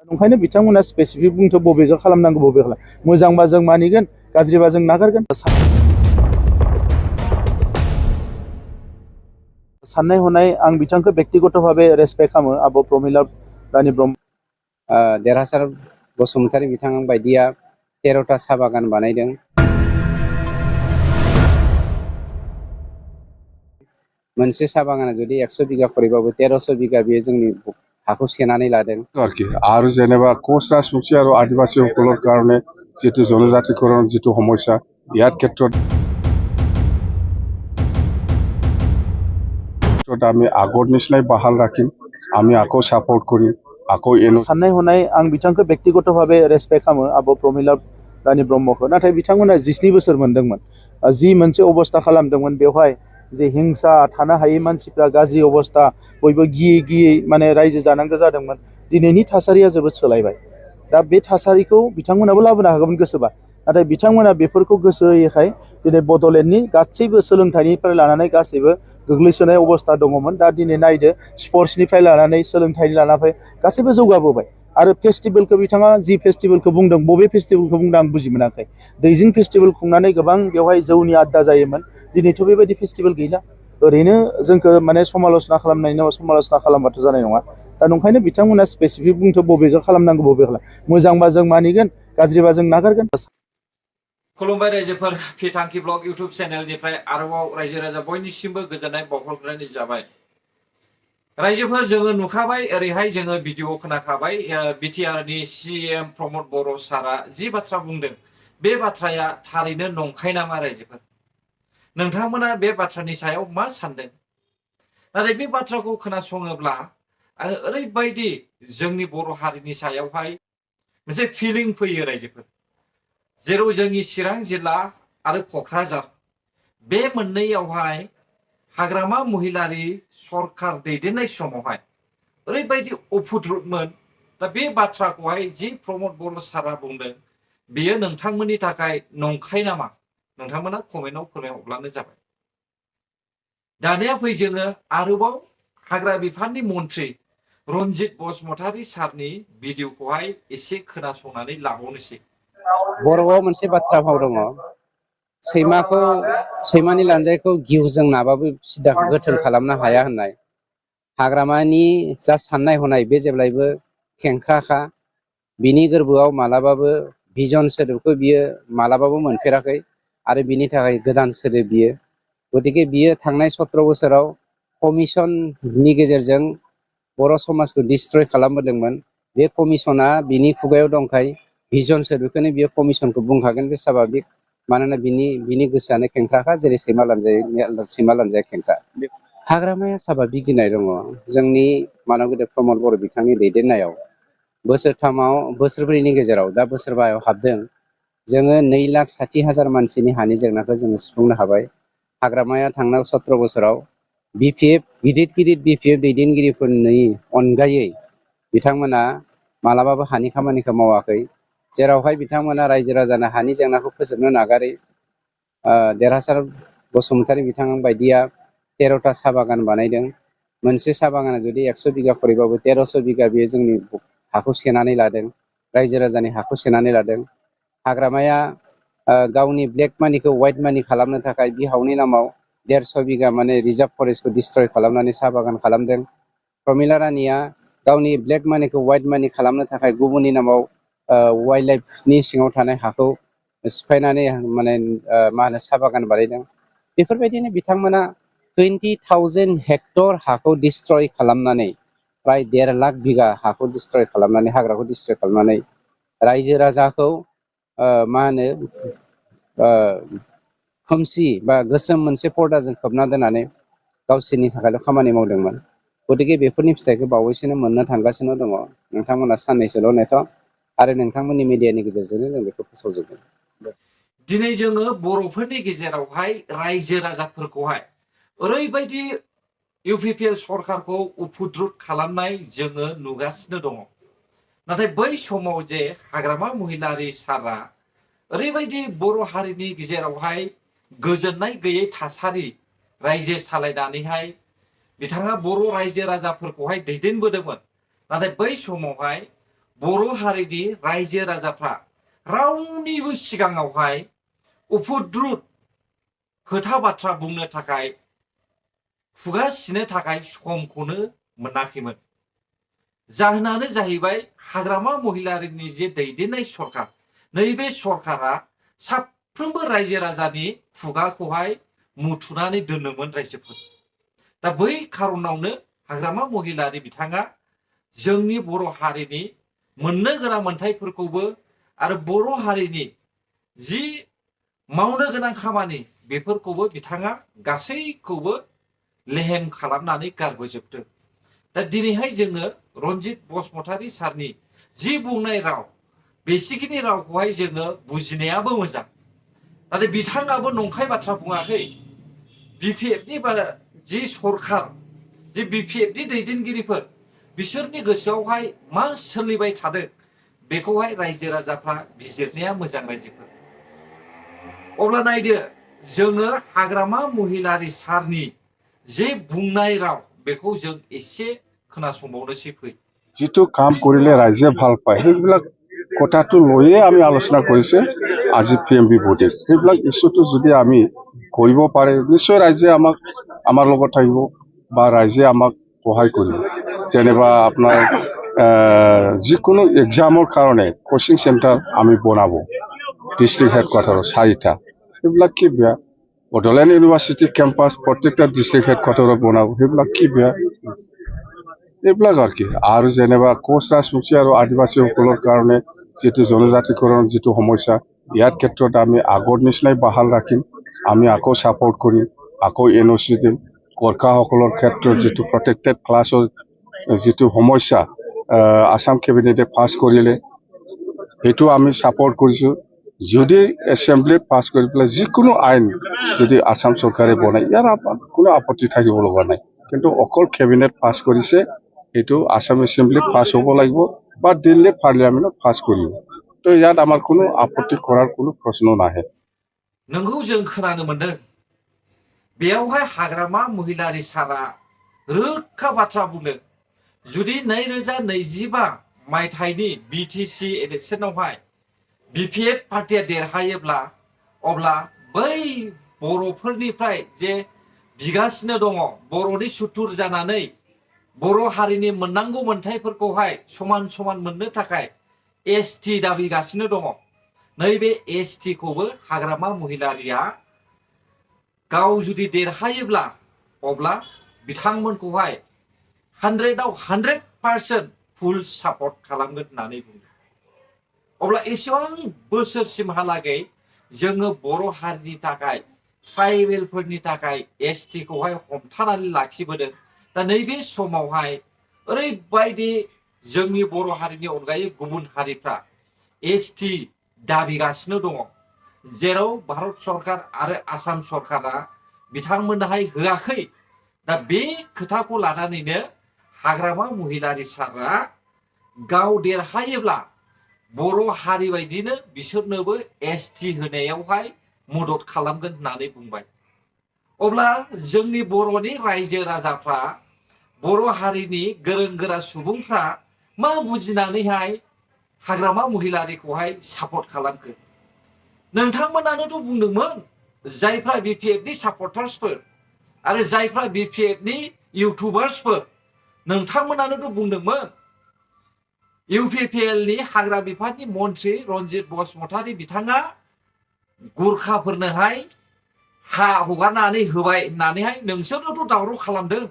ओंखायनो बिथांमोना स्पेसिफिक बुंथ' बबेखौ खालामनांगौ बबे खालाम मोजांबा जों मानिगोन गाज्रिबा जों नागारगोन। साननाय हनाय आं बिथांखौ व्यक्तिगतभावे रेसपेक्ट खालामो आब' प्रमिला रानी ब्रह्म। देरहासार बसुमतारी बिथां बायदिया 13टा साहा बागान बानायदों। मोनसे साहा बागाना जुदि 100 बिगा खरिबाबो 1300 बिगा बेयो जोंनि हाखौ सेनानै लादों आरो जेनेबा कोच राजबंशी आरो आदिबासीসকলৰ কাৰণে जितु জনজাতিকৰণ जितु সমস্যা ইয়াৰ ক্ষেত্ৰত আমি আগৰ নিচিনাই বাহাল ৰাখিম, আমি আকৌ সাপোर्ट কৰিম, আকৌ साननाय हनाय आं बिथांखौ व्यक्तिगतभावे रेसपेक्ट खालामो आब' प्रमिला रानी ब्रह्मखौ। नाथाय बिथांमोना 17 बोसोर मोनदोंमोन। जि मोनसे अबस्था खालामदोंमोन बेवहाय जे हिंसा थानो हायै मानसिफ्रा गाज्रि अबस्था बयबो गियै गियै माने रायजो जानांगौ जादोंमोन। दिनैनि थासारिया जोबोद सोलायबाय। दा बे थासारिखौ बिथांमोनाबो लाबोनो हागौमोन गोसोबा, नाथाय बिथांमोना बेफोरखौ गोसो होयैखाय दिनै बड'लेण्डनि गासैबो सोलोंथाइनिफ्राय लानानै गासैबो गोग्लैसोनाय अबस्था दङमोन। दा दिनै नायदो स्पर्ट्सनिफ्राय लानानै सोलोंथाइनि लानानै गासैबो जौगाबोबाय। आरो फेस्टिभेलखौ बिथाङा जि फेस्टिभेलखौ बुंदों बबे फेस्टिभेलखौ बुंदों आं बुजि मोनाखै। दैजिं फेस्टिभेल खुंनानै गोबां बेवहाय जौनि आड्डा जायोमोन। दिनैथ' बेबायदि फेस्टिभेल गैला। ओरैनो जोंखौ माने समाल'सना खालामनायनि नामाव समाल'सना खालामबाथ' जानाय नङा। दा नंखायनो बिथांमोना स्पेसिफिक बुंथ' बबेखौ खालामनांगौ बबे खालाम मोजांबा जों मानिगोन गाज्रिबा जों नागारगोन। खुलुमबाय रायजोफोर, फिथांखि ब्लग इउट्युब चेनेलनिफ्राय आरोबाव रायजो राजा बयनिसिमबो गोजोननाय बावहरग्रोनाय जाबाय। रायजोफोर जोङो नुखाबाय, ओरैहाय जोङो भिडिअ खोनाखाबाय बिटिआरनि सीएम प्रमद बर' सारा जि बाथ्रा बुंदों बे बाथ्राया थारैनो नंखाय नामा रायजोफोर? नोंथांमोना बे बाथ्रानि सायाव मा सानदों? नाथाय बे बाथ्राखौ खोनासङोब्ला आङो ओरैबायदि जोंनि बर' हारिनि सायावहाय मोनसे फिलिं फैयो रायजोफोर। जेराव जोंनि चिरां जिल्ला आरो क'क्राझार बे मोननैयावहाय हाग्रामा महिलारि सरकार दैदेननाय समावहाय ओरैबायदि उफुद्रुगमोन। दा बे बाथ्राखौहाय जि प्रमद बर' सारा बुंदों बेयो नोंथांमोननि थाखाय नंखाय नामा? नोंथांमोना कमेन्टआव फोरमायहरब्लानो जाबाय। दानिया फै जोङो आरोबाव हाग्रा बिफाननि मन्त्रि रन्जित बसुमतारी सारनि भिडिअखौहाय एसे खोनासंनानै लाबावनोसै। बर'आव मोनसे बाथ्रा भाव दङ, सैमानि लानजायखौ गिहुजों नाबाबो सिदा गोथों खालामनो हाया होननाय। हाग्रामानि जा साननाय हनाय बे जेब्लायबो खेंख्राखा। बिनि गोरबोआव मालाबाबो भिजन सोदोबखौ बियो मालाबाबो मोनफेराखै आरो बिनि थाखाय गोदान सोदोब बियो। गतिके बियो थांनाय 17 बोसोराव कमिसननि गेजेरजों बर' समाजखौ डिस्ट्रय खालामबोदोंमोन। बे कमिसना बिनि खुगायाव दंखाय भिजन सोदोबखौनो बियो कमिसनखौ बुंखागोन, बे स्वाभाबिक। मानोना बिनि गोसोआनो खेंख्राखा, जेरै सैमा लानजाया खेंख्रा। हाग्रामाया स्वाभाबिक गिनाय दङ। जोंनि मानगेदेर प्रमद बर' बिथांनि दैदेननायाव बोसोरब्रैनि गेजेराव दा बोसोरबायाव हाबदों। जोङो 2,60,000 मानसिनि हानि जेंनाखौ जोङो सुफुंनो हाबाय। हाग्रामाया थांनाय 17 बोसोराव गिदिर बिपिएफ दैदेनगिरिफोरनि अनगायै बिथांमोना मालाबाबो हानि खामानिखौ मावाखै। जेरावहाय बिथांमोना रायजो राजानो हानि जेंनाखौ फोजोबनो नागारै देरहासार बसुमतारी बिथां बायदिया 13टा साहा बागान बानायदों। मोनसे साहा बागाना जुदि 100 बिगा खरिबाबो 1300 बिगा बेयो जोंनि हाखौ सेनानै लादों, रायजो राजानि हाखौ सेनानै लादों। हाग्रामाया गावनि ब्लेक मानिखौ व्हाइट मानि खालामनो थाखाय बिहावनि नामाव 150 बिगा माने रिजार्भ फरेस्टखौ डिस्ट्रय खालामनानै साहा बागान खालामदों। प्रमिला रानीया गावनि ब्लेक मानिखौ व्हाइट मानि खालामनो थाखाय गुबुननि नामाव वाइल्ड लाइफनि सिङाव थानाय हाखौ सिफायनानै माने साहा बागान बानायदों। बेफोरबायदिनो बिथांमोना 20,000 हेक्टर हाखौ डिस्ट्रय खालामनानै प्राय 1.5 लाख बिगा हाखौ डिस्ट्रय खालामनानै, हाग्राखौ डिस्ट्रय खालामनानै रायजो राजाखौ खोमसि बा गोसोम मोनसे पर्दाजों खोबना दोननानै गावसोरनि थाखायल' खामानि मावदोंमोन। गतिके बेफोरनि फिथाइखौ बावैसोनो मोननो थांगासिनो दङ। नोंथांमोना साननैसोल' नेथ' आरो नोंथांमोननि मिडियानि गेजेरजोंनो जों बेखौ फोसावजोबगोन। दिनै जोङो बर'फोरनि गेजेरावहाय रायजो राजाफोरखौहाय ओरैबायदि इउपिपिएल सरकारखौ उफुद्रुग खालामनाय जोङो नुगासिनो दङ। नाथाय बै समाव जे हाग्रामा महिलारि सारा ओरैबायदि बर' हारिनि गेजेरावहाय गोजोननाय गैयै थासारि रायजो सालायनानैहाय बिथाङा बर' रायजो राजाफोरखौहाय दैदेनबोदोंमोन। नाथाय बै समावहाय बर' हारिनि रायजो राजाफ्रा रावनिबो सिगाङावहाय उफुद्रुद खोथा बाथ्रा बुंनो थाखाय खुगा सिनो थाखाय समखौनो मोनाखैमोन। जाहोनानो जाहैबाय हाग्रामा महिलारिनि जे दैदेननाय सरकार, नैबे सरकारा साफ्रोमबो रायजो राजानि खुगाखौहाय मुथुनानै दोनोमोन रायजोफोर। दा बै खारनावनो हाग्रामा महिलारि बिथाङा जोंनि बर' हारिनि मोननो गोनां मोनथायफोरखौबो आरो बर' हारिनि जि मावनो गोनां खामानि बेफोरखौबो बिथाङा गासैखौबो लेहेम खालामनानै गारबोजोबदों। दा दिनैहाय जोङो रन्जित बसुमतारी सारनि जि बुंनाय राव, बेसिखिनि रावखौहाय जोङो बुजिनायाबो मोजां। नाथाय बिथाङाबो नंखाय बाथ्रा बुङाखै। बिपिएफनि जि सरकार, जि बिपिएफनि दैदेनगिरिफोर, बिसोरनि गोसोआवहाय मा सोलिबाय थादों बेखौहाय रायजो राजाफ्रा बिजिरनाया मोजां रायजोफोर। अब्ला नायदो, जोङो हाग्रामा महिलारि सारनि जे बुंनाय राव बेखौ जों एसे खोनासंबावनोसै फै। যিটো কাম কৰিলে ৰাইজে ভাল পায় সেইবিলাক কথাটো লৈয়ে আমি আলোচনা কৰিছে আজি PMB বডিত। সেইবিলাক ইস্যুটো যদি আমি কৰিব পাৰে নিশ্চয় ৰাইজে আমাৰ লগত থাকিব বা ৰাইজে আমাক সহায় কৰিব। যেনিবা আপোনাৰ যিকোনো এক্সামৰ কাৰণে কোচিং চেণ্টাৰ আমি বনাব ডিষ্ট্ৰিক্ট হেডকোৱাৰ্টাৰত 4টা। সেইবিলাক কি বেয়া? বডোলেণ্ড ইউনিভাৰ্চিটি কেম্পাছ প্ৰত্যেকটা ডিষ্ট্ৰিক্ট হেডকোৱাৰ্টাৰত বনাব, সেইবিলাক কি বেয়া? এইবিলাক আর কি। আর যেনিবা কোচ রাজবংশী আর আদিবাসীসকলের কারণে যেটো জনজাতিকরণ যেটো সমস্যা, ইয়ার ক্ষেত্রে আমি আগর নিচিনাই বাহাল রাখিম। আমি আকৌ সাপোর্ট করিম, আকৌ NOC দিম। গোর্খাসকলের ক্ষেত্রে যেটো প্রটেক্টেড ক্লাসের যেটো সমস্যা আসাম ক্যাবিনেটে পাস করিলে সেইটো আমি সাপোর্ট কৰিছো। যদি এসেম্বলিত পাস কৰি পেলাই যিকোনো আইন যদি আসাম চৰকাৰে বনায় ইয়াৰ কোনো আপত্তি থাকিব লগা নাই। কিন্তু অকল ক্যাবিনেট পাস কৰিছে, এইটো আসাম এসেম্বলিত পাস হ'ব লাগিব বা দিল্লী পাৰ্লিয়ামেণ্টত পাস কৰিব। তো ইয়াত আমাৰ কোনো আপত্তি কৰাৰ কোনো প্ৰশ্ন নাহে। नोंगौ जों खोनानो मोनदों बेयावहाय हाग्रामा महिलारि सारा रोखा बाथ्रा बुंदों। जुदि 2025 मायथाइनि BTC इलेक्शनावहाय बिपिएफ पार्टिया देरहायोब्ला अब्ला बै बर'फोरनिफ्राय जे बिगासिनो दङ बर'नि सुथुर जानानै बर' हारिनि मोननांगौ मोनथायफोरखौहाय समान समान मोननो थाखाय ST दाबिगासिनो दङ। नैबे ST खौबो हाग्रामा महिलारिया गाव जुदि देरहायोब्ला अब्ला बिथांमोनखौहाय 100आव 100% फुल सापर्ट खालामगोन होननानै बुङो। अब्ला एसेबां बोसोरसिमहालागै जोङो बर' हारिनि थाखाय ट्राइबेलफोरनि थाखाय ST खौहाय हमथानानै लाखिबोदों। दा नैबे समावहाय ओरैबायदि जोंनि बर' हारिनि अनगायै गुबुन हारिफ्रा ST दाबिगासिनो दङ, जेराव भारत सरकार आरो आसाम सरकारा बिथांमोनहाय होआखै। दा बे खोथाखौ लानानैनो हाग्रामा महिलारि सारा गाव देरहायोब्ला बर' हारि बायदिनो बिसोरनोबो ST होनायावहाय मदद खालामगोन होननानै बुंबाय। अब्ला जोंनि बर'नि रायजो राजाफ्रा, बर' हारिनि गोरों गोरा सुबुंफ्रा मा बुजिनानैहाय हाग्रामा महिलारिखौहाय सापर्ट खालामखो? नोंथांमोनानोथ' बुंदोंमोन, जायफ्रा बिपिएफनि सापर्टार्सफोर आरो जायफ्रा बिपिएफनि इउटुबार्सफोर, नोंथांमोनानोथ' बुंदोंमोन UPPLनि हाग्रा बिफाननि मन्त्रि रन्जित बसुमतारी बिथाङा गुरखाफोरनोहाय हा हगारनानै होबाय होननानैहाय नोंसोरनोथ' दावराव खालामदों।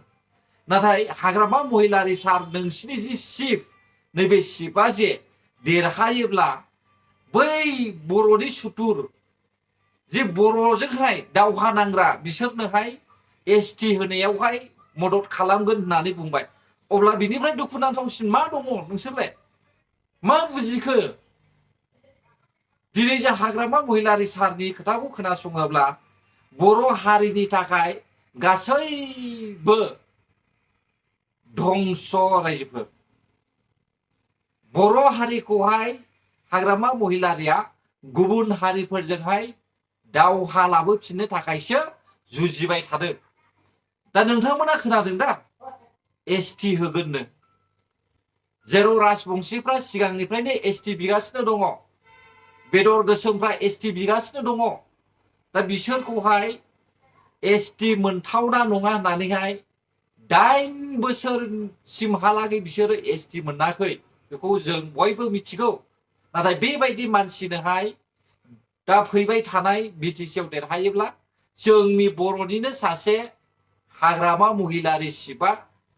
नाथाय हाग्रामा महिलारि सार नोंसिनि जि चिफ, नैबे चिफआ जे देरहायोब्ला बै बर'नि सुथुर जे बर'जोंहाय दावहा नांग्रा बिसोरनोहाय ST होनायावहाय मदद खालामगोन होननानै बुंबाय। अब्ला बिनिफ्राय दुखुनांथावसिन मा दङ नोंसोरलाय? मा बुजिखो? दिनै जे हाग्रामा महिलारि सारनि खोथाखौ खोनासङोब्ला बर' हारिनि थाखाय गासैबो धंस रायजोफोर। बर' हारिखौहाय हाग्रामा महिलारिया गुबुन हारिफोरजोंहाय दावहा लाबोफिननो थाखायसो जुजिबाय थादों। दा नोंथांमोना खोनादों दा ST होगोननो। जेराव राजबंशीफ्रा सिगांनिफ्रायनो एसटि बिगासिनो दङ बेदर गोसोमफ्रा एसटि बिगासिनो दङ दा बिसोरखौहाय एसटि मोनथावना नङा होननानैहाय 8 बोसोरसिमहालागै बिसोरो एसटि मोनाखै बेखौ जों बयबो मिथिगौ नाथाय बेबायदि मानसिनोहाय दा फैबाय थानाय बिटिसिआव देरहायोब्ला जोंनि बर'निनो सासे हाग्रामा महिलारि सिबआ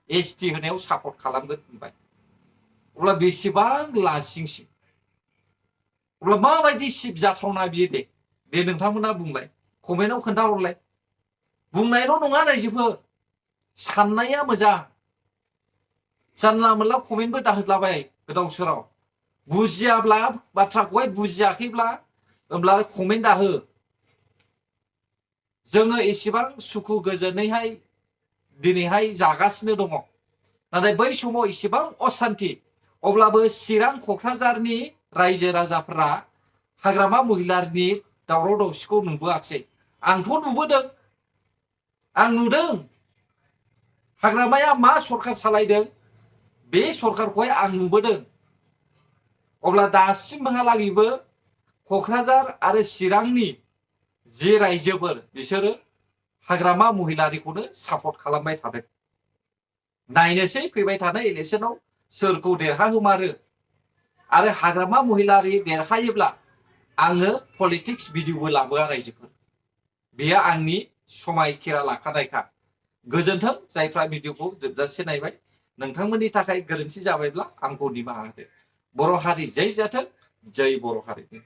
एसटि होनायाव सापर्ट खालामगोन होनबाय अब्ला बेसेबां लासिंसिं अब्ला माबायदि सिब जाथावना बियो दे नोंथांमोना बुंलाय कमेन्टआव खोन्थाहरलाय बुंनायल' नङा रायजोफोर साननाया मोजां जानला मोनला कमेन्टबो दाहोदलाबाय गोदाव सोराव बुजियाब्ला बाथ्राखौहाय बुजियाखैब्ला होमब्ला कमेन्ट दाहो जोङो एसेबां सुखु गोजोनैहाय दिनैहाय जागासिनो दङ नाथाय बै समाव एसेबां अशान्ति अब्लाबो चिरां क'क्राझारनि रायजो राजाफोरा हाग्रामा महिलारिनि दावराव दावसिखौ नुबोआखिसै आंथ' नुबोदों आं नुदों हाग्रामाया मा सरखार सालायदों बे सरखारखौहाय आं नुबोदों अब्ला दासिमहालागैबो क'क्राझार आरो चिरांनि जे रायजोफोर बिसोरो हाग्रामा महिलारिखौनो सापर्ट खालामबाय थादों नायनोसै फैबाय थानाय इलेक्सनाव सोरखौ देरहाहोमारो आरो हाग्रामा महिलारि देरहायोब्ला आङो पलिटिक्स भिडिअबो लाबोआ रायजोफोर बेयो आंनि समायखिरा लाखानायखा गोजोन्थों जायफ्रा भिडिअखौ जोबजासे नायबाय नोंथांमोननि थाखाय गोरोन्थि जाबायब्ला आंखौ निमाहा होदो बर' हारि जै जाथों जै बर' हारिनि